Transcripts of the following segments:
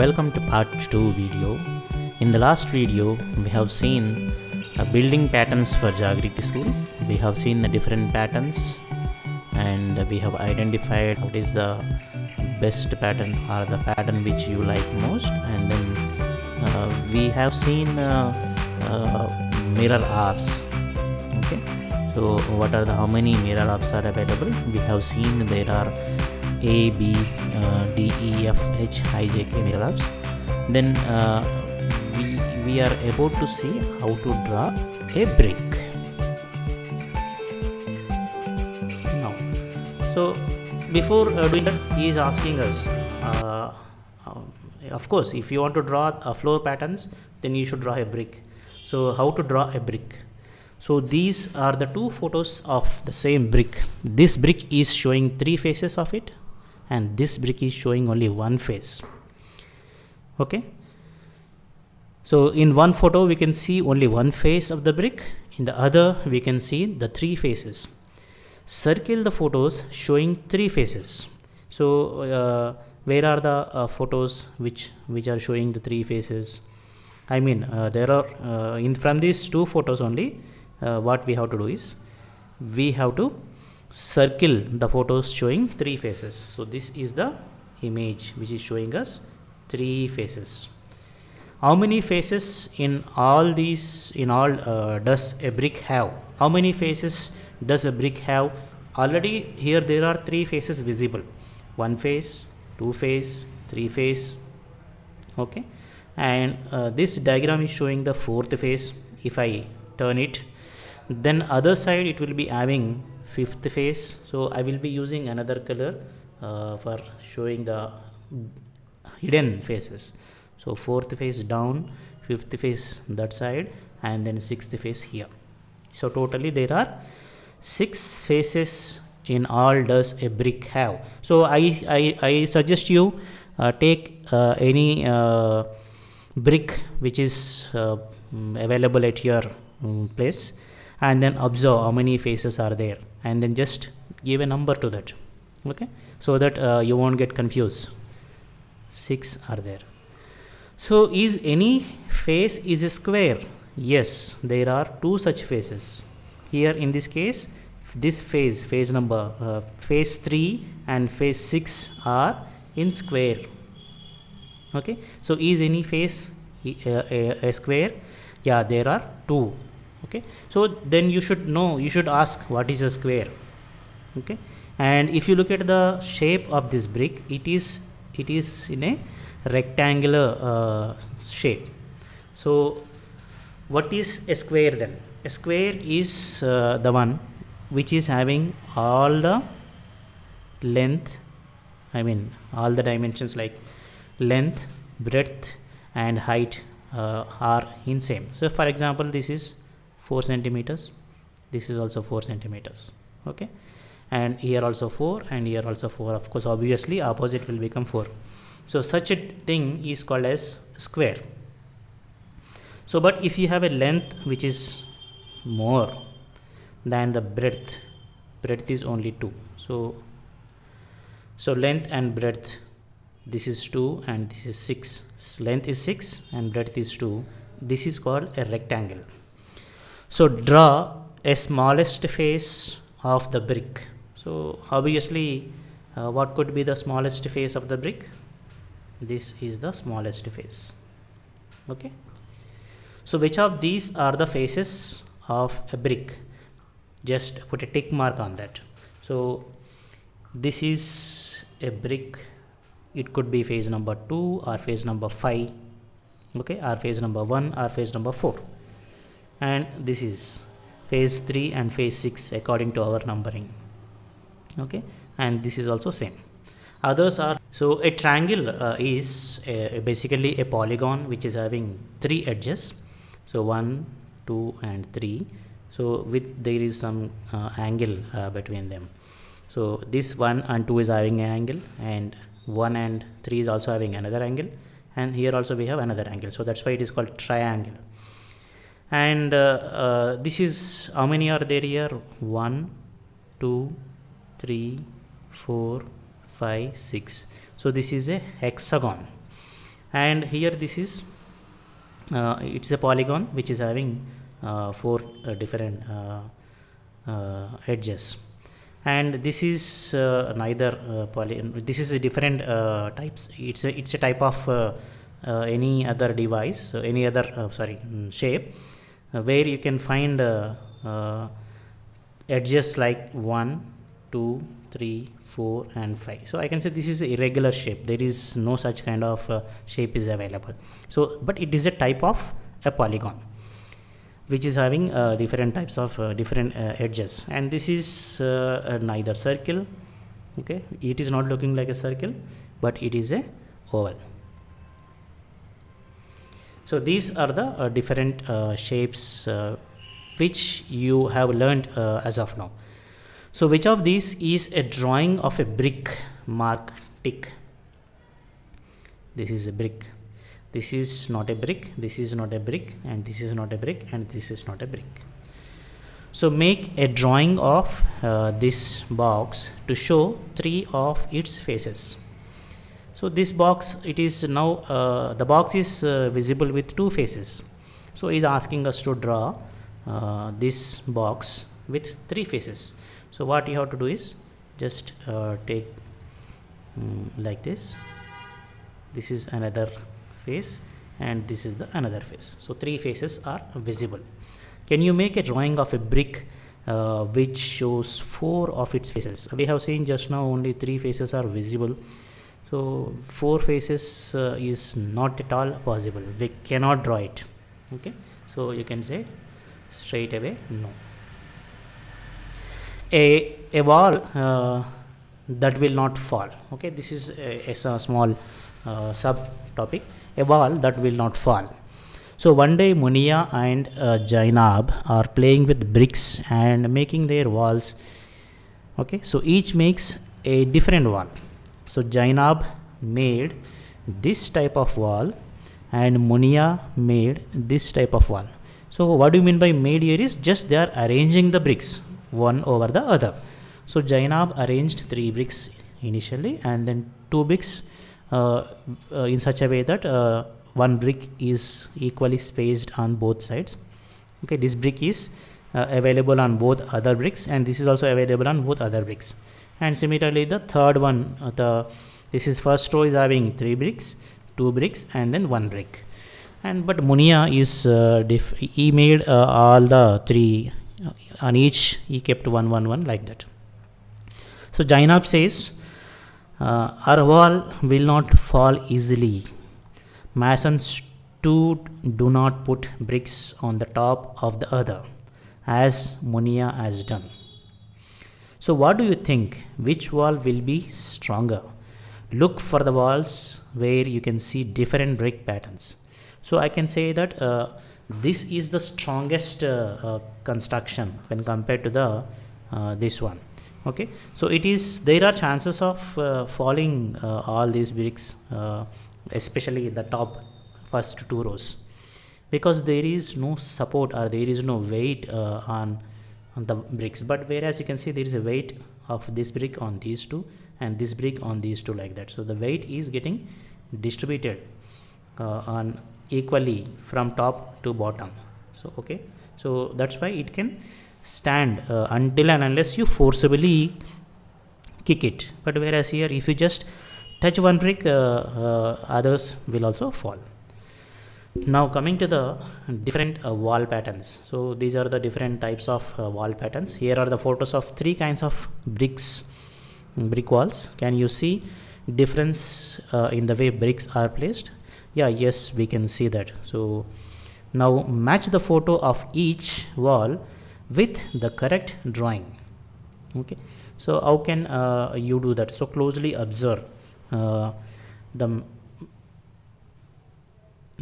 welcome to part 2 video. In the last video, we have seen building patterns for Jagriti school. We have seen the different patterns and we have identified what is the best pattern or the pattern which you like most, and then we have seen mirror arbs. Okay, so what are the how many mirror arbs are available? We have seen there are A, B, D, E, F, H, I, J, K mirror arbs. Then we are about to see how to draw a brick. Now, so before doing that, he is asking us. Of course, if you want to draw floor patterns, then you should draw a brick. So how to draw a brick? So these are the two photos of the same brick. This brick is showing 3 faces of it, and this brick is showing only one face. Okay, so in one photo we can see only one face of the brick, in the other we can see the 3 faces. Circle the photos showing 3 faces. So where are the photos which are showing the 3 faces? I mean there are from these 2 photos only, what we have to do is we have to circle the photos showing 3 faces. So this is the image which is showing us 3 faces. How many faces in all does a brick have? How many faces does a brick have? Already here there are 3 faces visible. 1 face, 2 face, 3 face. Okay, and this diagram is showing the 4th face. If I turn it, then other side it will be having 5th face. So I will be using another color for showing the hidden faces. So 4th face down, 5th face that side, and then 6th face here. So totally there are 6 faces in all does a brick have. So I suggest you take any brick which is available at your place, and then observe how many faces are there, and then just give a number to that. Okay, so that you won't get confused. 6 are there. So is any face is a square? Yes, there are 2 such faces. Here in this case, this phase number phase 3 and phase 6 are in square. Okay, so is any face a square? Yeah, there are 2. Okay, so then you should ask what is a square. Okay, and if you look at the shape of this brick, it is in a rectangular shape. So what is a square then? A square is the one which is having all the length, I mean all the dimensions like length, breadth and height are in same. So for example, this is 4 centimeters, this is also 4 centimeters. Okay, and here also 4 and here also 4. Of course, obviously opposite will become 4. So such a thing is called as square. So but if you have a length which is more than the breadth is only 2. So length and breadth, this is 2 and this is 6. Length is 6 and breadth is 2. This is called a rectangle. So draw a smallest face of the brick. So obviously what could be the smallest face of the brick? This is the smallest face. Okay, so which of these are the faces of a brick? Just put a tick mark on that. So this is a brick. It could be phase number 2 or phase number 5. Okay, or phase number 1 or phase number 4. And this is phase 3 and phase 6 according to our numbering. Okay, and this is also same. Others are, so a triangle is basically a polygon which is having 3 edges. So 1, 2 and 3. So there is some angle between them. So this 1 and 2 is having an angle, and 1 and 3 is also having another angle, and here also we have another angle. So that's why it is called triangle. And this is, how many are there here? 1, 2, 3, 4, 5, 6. So this is a hexagon. And here this is it's a polygon which is having four different edges, and this is neither this is a different types. It's a type of any other device, any other shape, where you can find edges like 1, 2, 3, 4 and 5. So I can say this is a irregular shape. There is no such kind of shape is available. So but it is a type of a polygon which is having different types of different edges, and this is neither circle. Okay, it is not looking like a circle, but it is a oval. So these are the different shapes which you have learned as of now. So which of these is a drawing of a brick mark tick? This is a brick. This is not a brick, this is not a brick, and this is not a brick, and this is not a brick. So make a drawing of this box to show 3 of its faces. So this box, it is now the box is visible with 2 faces. So he is asking us to draw this box with 3 faces. So what you have to do is just take like this. This is another face, and this is the another face. So 3 faces are visible. Can you make a drawing of a brick which shows 4 of its faces? We have seen just now only 3 faces are visible. So 4 faces is not at all possible. We cannot draw it. Okay, so you can say straight away no. A wall that will not fall. Okay, this is a small subtopic. A wall that will not fall. So one day Munia and Jainab are playing with bricks and making their walls. Okay, so each makes a different wall. So Jainab made this type of wall and Munia made this type of wall. So what do you mean by made here is just they are arranging the bricks one over the other. So Jainab arranged 3 bricks initially, and then 2 bricks in such a way that 1 brick is equally spaced on both sides. Okay, this brick is available on both other bricks, and this is also available on both other bricks. And similarly the third one, this is first row is having 3 bricks, 2 bricks, and then 1 brick. And but Munia is he made all the 3 on each he kept 1 1 1 like that. So Jainab says our wall will not fall easily. Masons too do not put bricks on the top of the other, as Munia has done. So what do you think? Which wall will be stronger? Look for the walls where you can see different brick patterns. So I can say that this is the strongest construction when compared to the this one. Okay, so it is, there are chances of falling all these bricks, especially the top first 2 rows, because there is no support or there is no weight on the bricks. But whereas you can see there is a weight of this brick on these 2 and this brick on these 2 like that. So the weight is getting distributed on equally from top to bottom. So okay, so that's why it can stand until and unless you forcibly kick it. But whereas here if you just touch 1 brick, others will also fall. Now coming to the different wall patterns. So these are the different types of wall patterns. Here are the photos of 3 kinds of brick walls. Can you see difference in the way bricks are placed? Yeah, yes, we can see that. So now match the photo of each wall with the correct drawing. Okay, so how can you do that? So closely observe the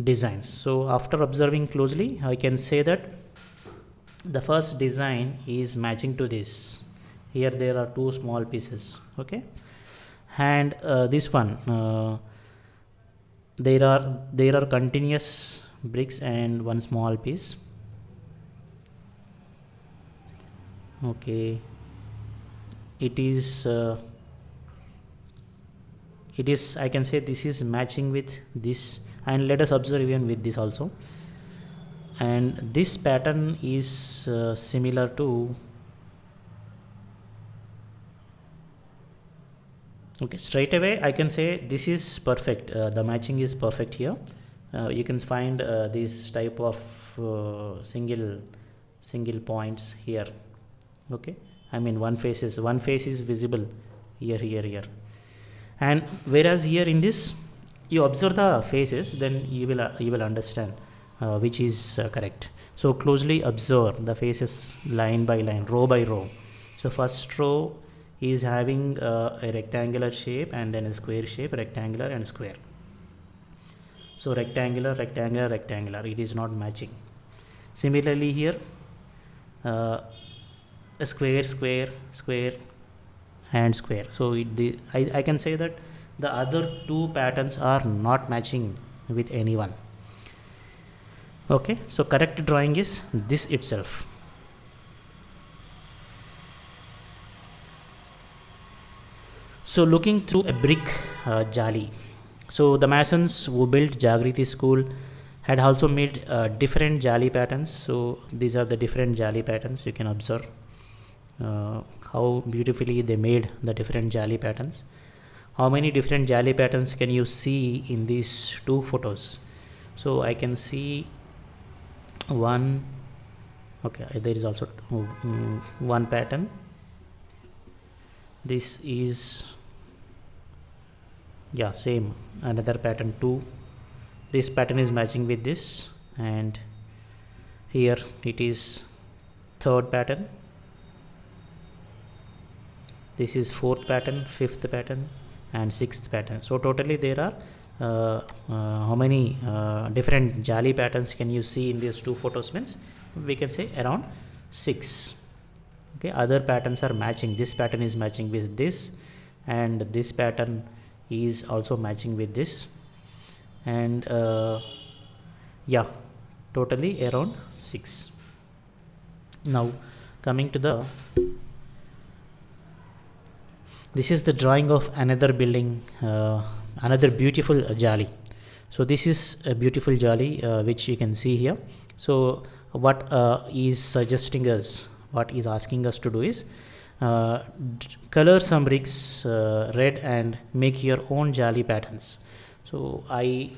designs. So after observing closely, I can say that the first design is matching to this. Here there are 2 small pieces. Okay, and this one there are continuous bricks and 1 small piece. Okay, it is it is, I can say this is matching with this, and let us observe even with this also. And this pattern is similar to, okay, straight away I can say this is perfect. The matching is perfect here. You can find this type of single points here. Okay, I mean one face is visible here, and whereas here in this you observe the faces, then you will understand which is correct. So closely observe the faces line by line, row by row. So first row is having a rectangular shape, and then a square shape, rectangular and square. So rectangular, rectangular, rectangular, it is not matching. Similarly here a square, square, square and square. So I can say that the other two patterns are not matching with anyone. Okay, so correct drawing is this itself. So looking through a brick jali. So the masons who built Jagriti school had also made different jali patterns. So these are the different jali patterns. You can observe how beautifully they made the different jali patterns. How many different jali patterns can you see in these two photos? So I can see one. Okay, there is also one pattern. This is, yeah, same, another pattern 2. This pattern is matching with this, and here it is third pattern. This is fourth pattern, fifth pattern and sixth pattern. So totally there are how many different jali patterns can you see in these two photos? Means we can say around 6. Okay, other patterns are matching. This pattern is matching with this, and this pattern is also matching with this, and yeah, totally around 6. Now coming to the, this is the drawing of another building, another beautiful jali. So this is a beautiful jali which you can see here. So what is suggesting us, what is asking us to do is color some bricks red and make your own jali patterns. So I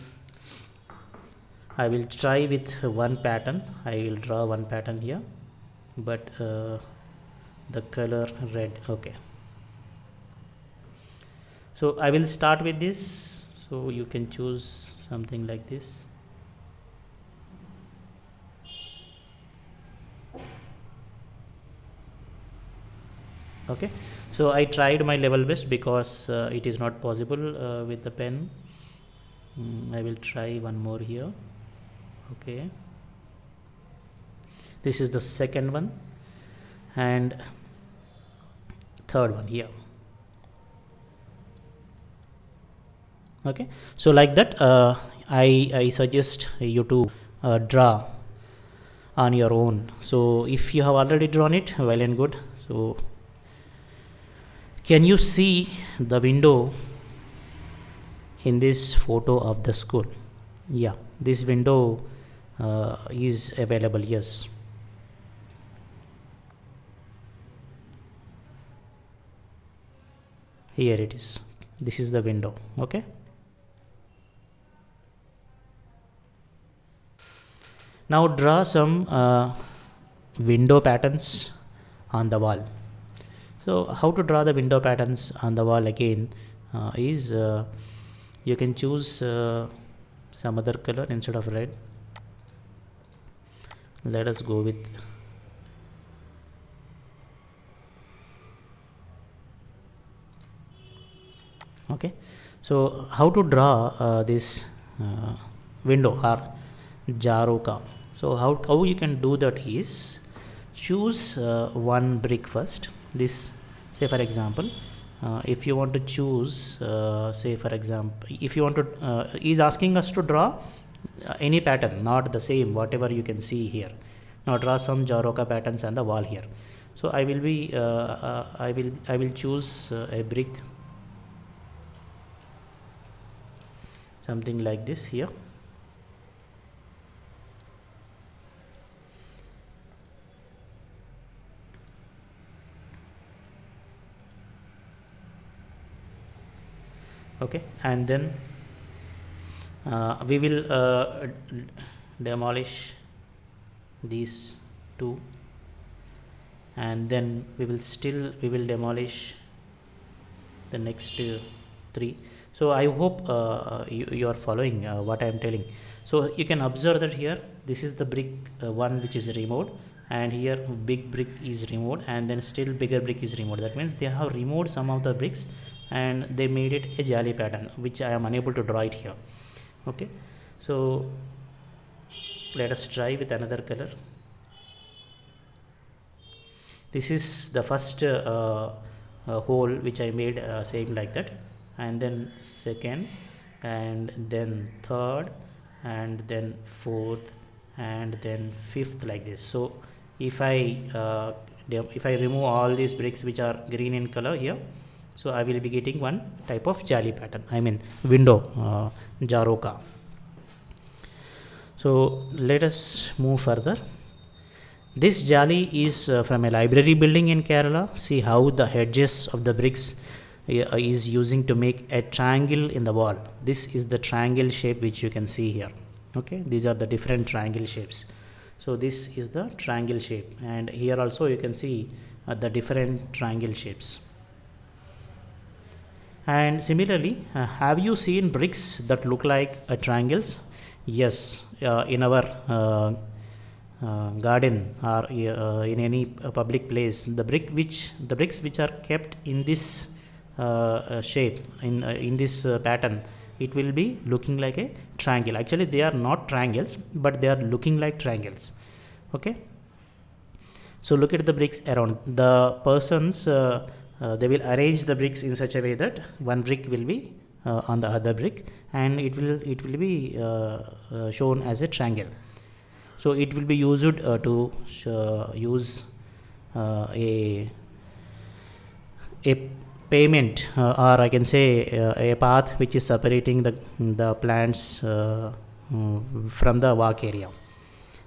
will try with one pattern. I will draw one pattern here, but the color red. Okay, so I will start with this. So you can choose something like this. Okay, so I tried my level best because it is not possible with the pen. I will try one more here. Okay, this is the second one, and third one here. Okay, so like that I suggest you to draw on your own. So if you have already drawn it, well and good. So can you see the window in this photo of the school? Yeah, this window is available. Yes. Here it is. This is the window. Okay. Now draw some window patterns on the wall. So how to draw the window patterns on the wall again is you can choose some other color instead of red. Let us go with okay. So how to draw this window or jaroka? So how you can do that is choose one brick first. This, say for example, if you want to choose say for example, if you want to is asking us to draw any pattern, not the same whatever you can see here. Now draw some jaroka patterns on the wall here. So I will be I will choose a brick. something like this here. Okay, and then we will demolish these two, and then we will demolish the next three. So I hope you are following what I am telling. So you can observe that here this is the brick one which is removed, and here big brick is removed, and then still bigger brick is removed. That means they have removed some of the bricks and they made it a jali pattern, which I am unable to draw it here. Okay, so let us try with another color. This is the first hole which I made same like that, and then second, and then third, and then fourth, and then fifth, like this. So if I remove all these bricks which are green in color here, so I will be getting one type of jali pattern, I mean window, jaroka. So let us move further. This jali is from a library building in Kerala. See how the edges of the bricks is using to make a triangle in the wall. This is the triangle shape which you can see here. Okay, these are the different triangle shapes. So this is the triangle shape, and here also you can see the different triangle shapes. And similarly, have you seen bricks that look like triangles? Yes, in our garden or in any public place, the bricks which are kept in this shape, in this pattern, it will be looking like a triangle. Actually they are not triangles, but they are looking like triangles. Okay, so look at the bricks around. The persons they will arrange the bricks in such a way that one brick will be on the other brick, and it will be shown as a triangle. So it will be used to use a pavement, or I can say a path which is separating the plants from the walk area.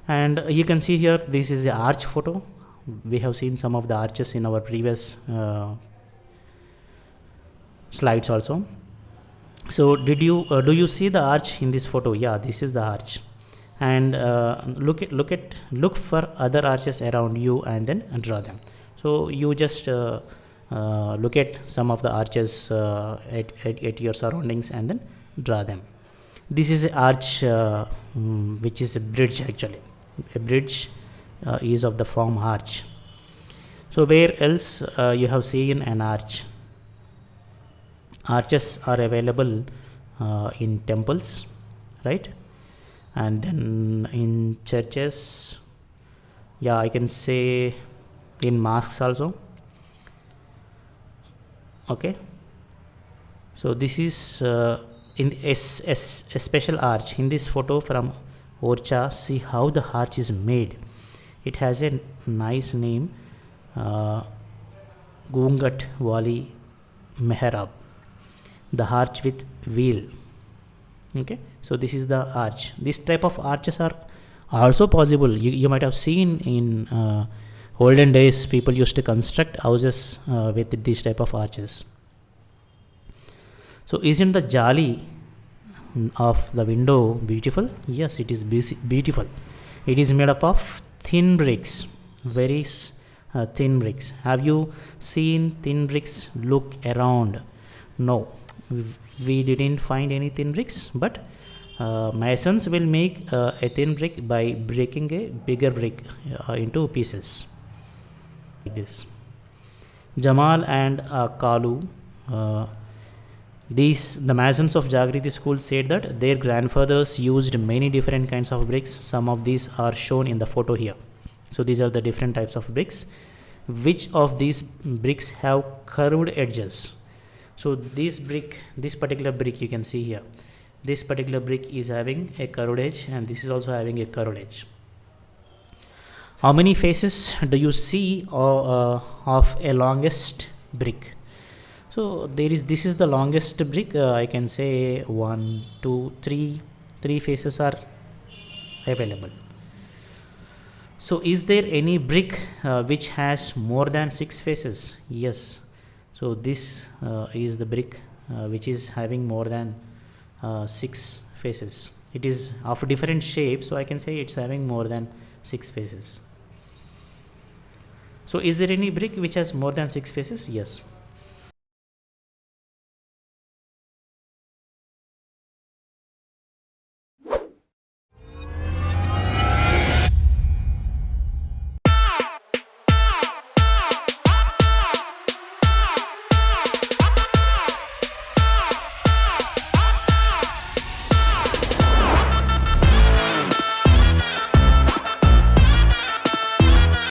And you can see here this is the arch photo. We have seen some of the arches in our previous slides also. So do you see the arch in this photo? Yeah, this is the arch. And look for other arches around you and then draw them. So you just look at some of the arches at your surroundings and then draw them. This is an arch which is a bridge. Actually a bridge is of the form arch. So where else you have seen an arch? Arches are available in temples, right? And then in churches, yeah, I can say in mosques also. Okay, so this is in a special arch in this photo from Orcha. See how the arch is made. It has a nice name, Gungat Wali Mehrab, the arch with wheel. Okay, so this is the arch. This type of arches are also possible. You might have seen in olden days people used to construct houses with this type of arches. So isn't the jali of the window beautiful? Yes, it is beautiful. It is made up of thin bricks, very thin bricks. Have you seen thin bricks? Look around. No, we didn't find any thin bricks, but masons will make a thin brick by breaking a bigger brick into pieces like this. Jamal and Kalu, the masons of Jagriti school said that their grandfathers used many different kinds of bricks. Some of these are shown in the photo here. So these are the different types of bricks. Which of these bricks have curved edges? So this particular brick you can see here, this particular brick is having a curved edge, and this is also having a curved edge. How many faces do you see of a longest brick? So this is the longest brick. I can say 1, 2, 3 faces are available. So is there any brick which has more than 6 faces? Yes. So this is the brick which is having more than 6 faces. It is of different shape, so I can say it's having more than 6 faces. So is there any brick which has more than 6 faces? Yes.